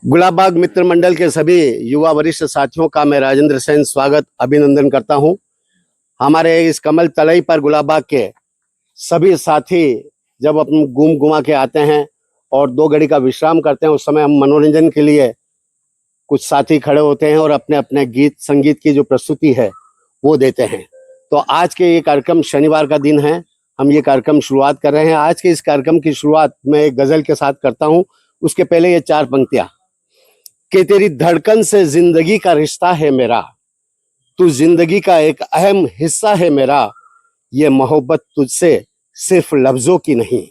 गुलाबबाग मित्र मंडल के सभी युवा वरिष्ठ साथियों का मैं राजेंद्र सेन स्वागत अभिनंदन करता हूं। हमारे इस कमल तलई पर गुलाबबाग के सभी साथी जब अपन घूम घुमा के आते हैं और 2 घड़ी का विश्राम करते हैं, उस समय हम मनोरंजन के लिए कुछ साथी खड़े होते हैं और अपने अपने गीत संगीत की जो प्रस्तुति है वो देते हैं। तो आज के ये कार्यक्रम शनिवार का दिन है, हम ये कार्यक्रम शुरुआत कर रहे हैं। आज के इस कार्यक्रम की शुरुआत मैं एक गजल के साथ करता हूँ। उसके पहले ये 4 पंक्तियां कि तेरी धड़कन से जिंदगी का रिश्ता है मेरा, तू जिंदगी का एक अहम हिस्सा है मेरा। ये मोहब्बत तुझसे सिर्फ लफ्जों की नहीं,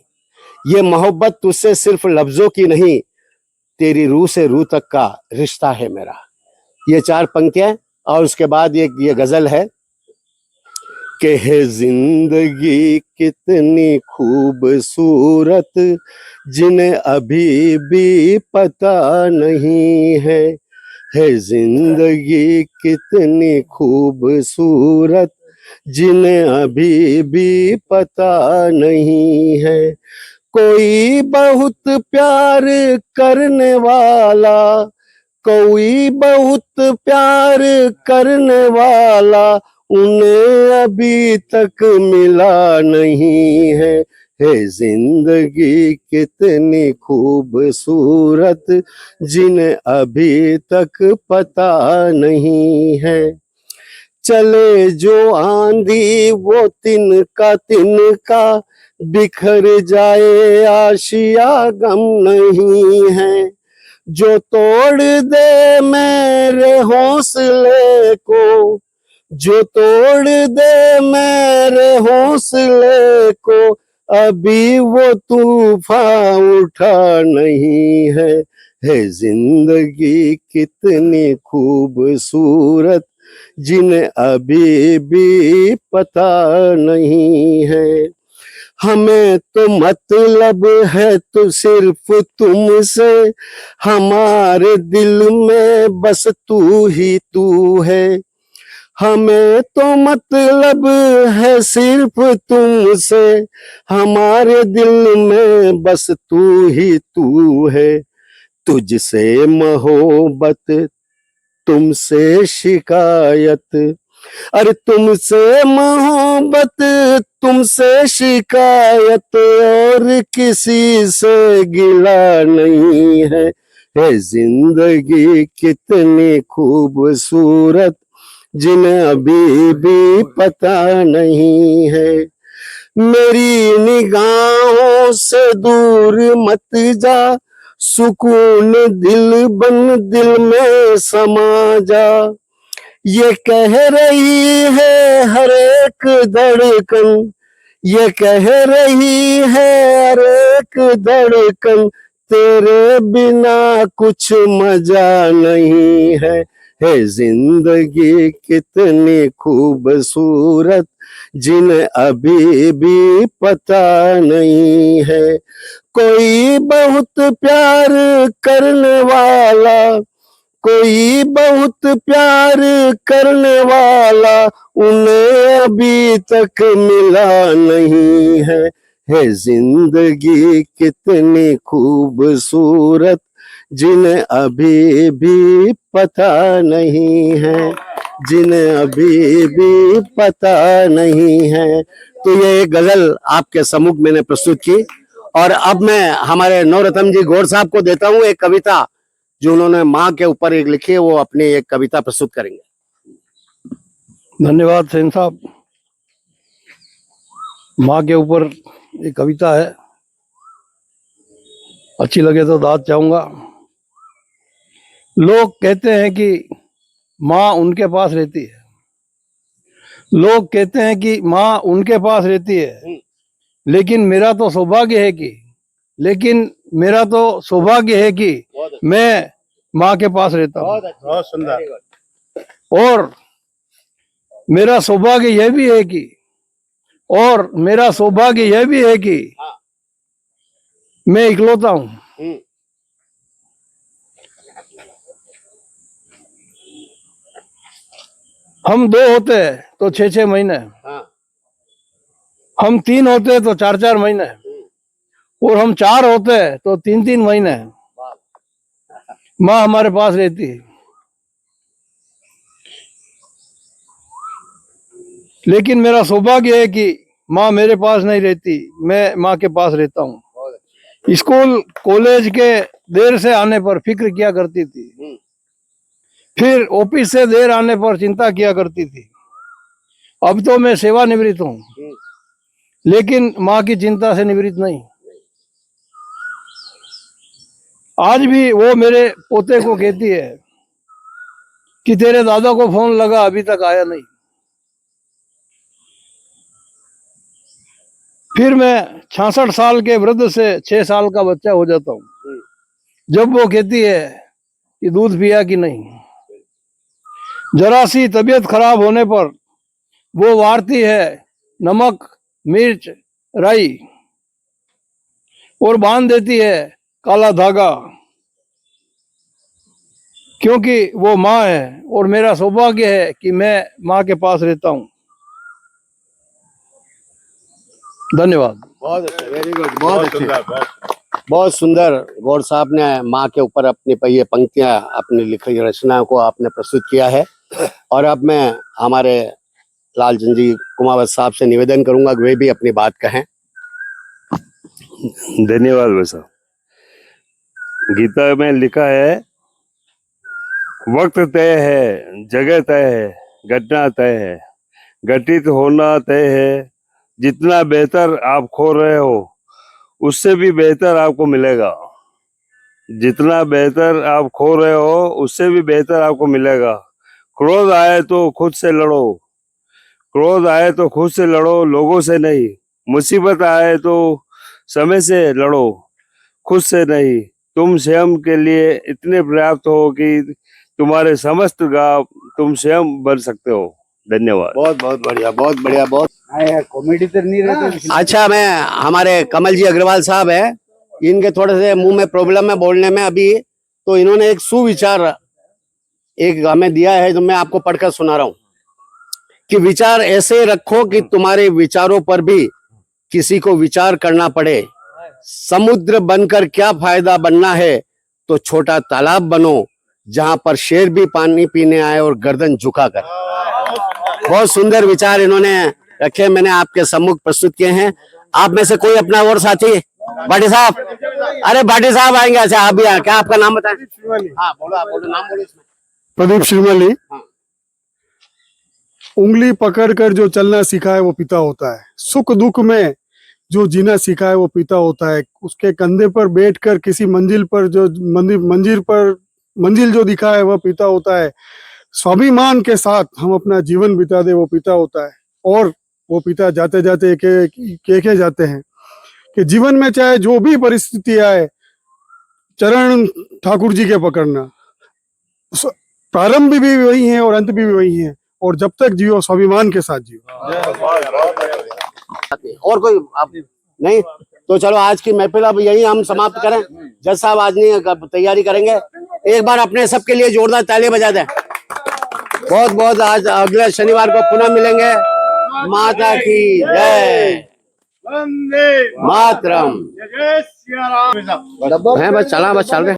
ये मोहब्बत तुझसे सिर्फ लफ्जों की नहीं, तेरी रूह से रूह तक का रिश्ता है मेरा। ये 4 पंक्तियां और उसके बाद ये गजल है कि है जिंदगी कितनी खूबसूरत, जिन्हें अभी भी पता नहीं है जिंदगी कितनी खूबसूरत, जिन्हें अभी भी पता नहीं है। कोई बहुत प्यार करने वाला, कोई बहुत प्यार करने वाला, उन्हें अभी तक मिला नहीं है जिंदगी कितनी खूबसूरत, जिन्हें अभी तक पता नहीं है। चले जो आंधी वो तिनका बिखर जाए आशिया गम नहीं है। जो तोड़ दे मेरे हौसले को, जो तोड़ दे मेरे हौसले को, अभी वो तूफान उठा नहीं है जिंदगी कितनी खूबसूरत, जिन्हें अभी भी पता नहीं है। हमें तो मतलब है तो सिर्फ तुमसे, हमारे दिल में बस तू ही तू है। हमें तो मतलब है सिर्फ तुमसे, हमारे दिल में बस तू ही तू है। तुझसे मोहब्बत तुमसे शिकायत, अरे तुमसे मोहब्बत तुमसे शिकायत, और किसी से गिला नहीं है जिंदगी कितनी खूबसूरत, जिन्हें अभी भी पता नहीं है। मेरी निगाहों से दूर मत जा, सुकून दिल बन दिल में समा जा। ये कह रही है हर एक धड़कन, ये कह रही है हर एक धड़कन, तेरे बिना कुछ मजा नहीं है जिंदगी कितनी खूबसूरत, जिन्हें अभी भी पता नहीं है। कोई बहुत प्यार करने वाला, कोई बहुत प्यार करने वाला, उन्हें अभी तक मिला नहीं है जिंदगी कितनी खूबसूरत, जिन्हें अभी भी पता नहीं है, जिन्हें अभी भी पता नहीं है। तो ये एक गजल आपके सम्मुख मैंने प्रस्तुत की और अब मैं हमारे नवरत्न जी गौड़ साहब को देता हूँ एक कविता जो उन्होंने माँ के ऊपर एक लिखी है, वो अपनी एक कविता प्रस्तुत करेंगे। धन्यवाद सेन साहब। माँ के ऊपर एक कविता है, अच्छी लगे तो दाद चाहूंगा। लोग कहते हैं कि माँ उनके पास रहती है, लोग कहते हैं कि माँ उनके पास रहती है, लेकिन मेरा तो सौभाग्य है कि, लेकिन मेरा तो सौभाग्य है कि मैं माँ के पास रहता हूँ। बहुत सुंदर। और मेरा सौभाग्य यह भी है कि, और मेरा सौभाग्य यह भी है कि मैं इकलौता हूँ। हम 2 होते हैं तो 6-6 महीने, हम 3 होते हैं तो 4-4 महीने, और हम 4 होते हैं तो 3-3 महीने। माँ हमारे पास रहती है, लेकिन मेरा सौभाग्य है कि माँ मेरे पास नहीं रहती, मैं माँ के पास रहता हूँ। स्कूल कॉलेज के देर से आने पर फिक्र किया करती थी, फिर ऑफिस से देर आने पर चिंता किया करती थी। अब तो मैं सेवानिवृत्त हूँ, लेकिन माँ की चिंता से निवृत्त नहीं। आज भी वो मेरे पोते को कहती है कि तेरे दादा को फोन लगा, अभी तक आया नहीं। फिर मैं 66 साल के वृद्ध से 6 साल का बच्चा हो जाता हूँ, जब वो कहती है कि दूध पिया कि नहीं। जरा सी तबीयत खराब होने पर वो वारती है नमक, मिर्च, राई और बांध देती है काला धागा, क्योंकि वो माँ है और मेरा सौभाग्य है कि मैं माँ के पास रहता हूँ। धन्यवाद। बहुत अच्छा, वेरी गुड, बहुत अच्छे, बहुत सुंदर। गौर साहब ने माँ के ऊपर अपनी ये पंक्तियां, अपनी लिखी रचना को आपने प्रस्तुत किया है। और अब मैं हमारे लालचंद जी कुमावत साहब से निवेदन करूंगा कि वे भी अपनी बात कहें। धन्यवाद भाई साहब। गीता में लिखा है, वक्त तय है, जगह तय है, घटना तय है, घटित होना तय है। जितना बेहतर आप खो रहे हो उससे भी बेहतर आपको मिलेगा। जितना बेहतर आप खो रहे हो उससे भी बेहतर आपको मिलेगा। क्रोध आए तो खुद से लड़ो, क्रोध आए तो खुद से लड़ो, लोगों से नहीं। मुसीबत आए तो समय से लड़ो, खुद से नहीं। तुम स्वयं के लिए इतने पर्याप्त हो कि तुम्हारे समस्त गांव तुम स्वयं बन सकते हो। धन्यवाद। बहुत बहुत बढ़िया, बहुत बढ़िया, बहुत कॉमेडी तो नहीं रहती। अच्छा। मैं हमारे कमल जी अग्रवाल साहब है, इनके थोड़े से मुंह में प्रॉब्लम है बोलने में अभी, तो इन्होंने एक सुविचार एक हमें दिया है जो मैं आपको पढ़कर सुना रहा हूं कि विचार ऐसे रखो कि तुम्हारे विचारों पर भी किसी को विचार करना पड़े। समुद्र बनकर क्या फायदा बनना है, तो छोटा तालाब बनो जहां पर शेर भी पानी पीने आए और गर्दन झुकाकर। बहुत सुंदर विचार इन्होंने रखे, मैंने आपके सम्मुख प्रस्तुत किए हैं। आप में से कोई अपना और साथी? भाटी साहब, अरे भाटी साहब आएंगे। अच्छा, आप भी आए। क्या आपका नाम बताएं? हाँ बोलो, आप बोलो, नाम बोलो इसमें। प्रदीप श्रीमली। हाँ। उंगली पकड़कर जो चलना सीखा है वो पिता होता है। सुख दुख में जो जीना सीखा है वो पिता होता है। उसके कंधे पर बैठकर किसी मंजिल पर जो मंजिल जो दिखा है वह पिता होता है। स्वाभिमान के साथ हम अपना जीवन बिता दे वो पिता होता है। और वो पिता जाते जाते कह जाते हैं कि जीवन में चाहे जो भी परिस्थिति आए, चरण ठाकुर जी के पकड़ना। प्रारंभ भी वही है और अंत भी वही है, और जब तक जियो स्वाभिमान के साथ जियो। और कोई आप नहीं? तो चलो आज की महफिल अब यही हम समाप्त करें। जज साहब आज नहीं तैयारी करेंगे। एक बार अपने सबके लिए जोरदार ताली बजा दें। बहुत बहुत। आज अगले शनिवार को पुनः मिलेंगे। माता की जय, वंदे मातरम। जय श्री राम। है बस चला, बस चल रहे।